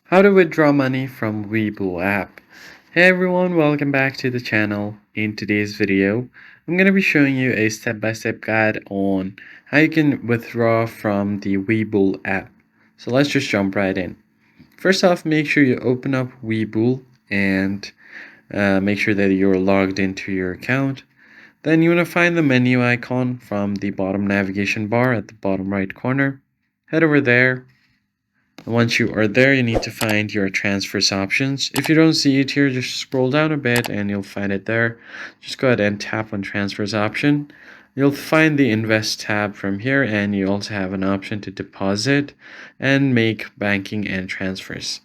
How to withdraw money from WeBull app. Hey everyone, welcome back to the channel. In today's video, I'm going to be showing you a step-by-step guide on how you can withdraw from the WeBull app. So let's just jump right in. First off, make sure you open up WeBull and make sure that you're logged into your account. Then you want to find the menu icon from the bottom navigation bar at the bottom right corner. Head over there. Once you are there, you need to find your transfers options. If you don't see it here, just scroll down a bit and you'll find it there. Just go ahead and tap on transfers option. You'll find the invest tab from here, and you also have an option to deposit and make banking and transfers.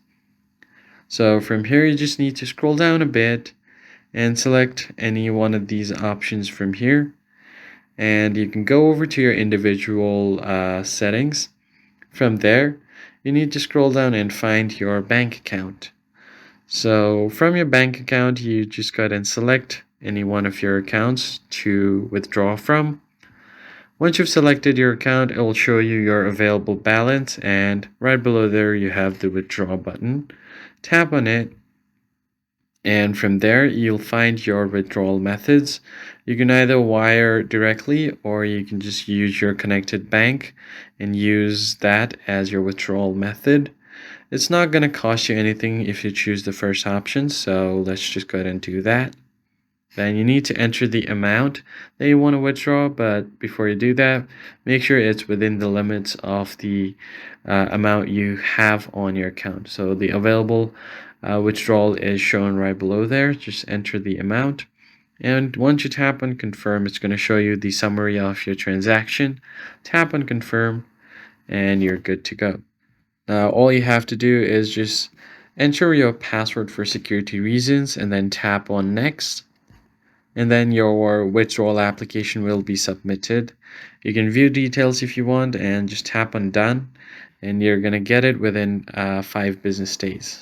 So from here, you just need to scroll down a bit and select any one of these options from here. And you can go over to your individual settings. From there, you need to scroll down and find your bank account. So from your bank account, you just go ahead and select any one of your accounts to withdraw from. Once you've selected your account, it will show you your available balance, and right below there you have the withdraw button. Tap on it, and from there you'll find your withdrawal methods. You can either wire directly, or you can just use your connected bank and use that as your withdrawal method. It's not going to cost you anything if you choose the first option, so let's just go ahead and do that. Then you need to enter the amount that you want to withdraw, but before you do that, make sure it's within the limits of the amount you have on your account. So the available withdrawal is shown right below there. Just enter the amount, and once you tap on confirm, it's going to show you the summary of your transaction. Tap on confirm and you're good to go. Now all you have to do is just enter your password for security reasons and then tap on next. And then your withdrawal application will be submitted. You can view details if you want and just tap on done, and you're going to get it within 5 business days.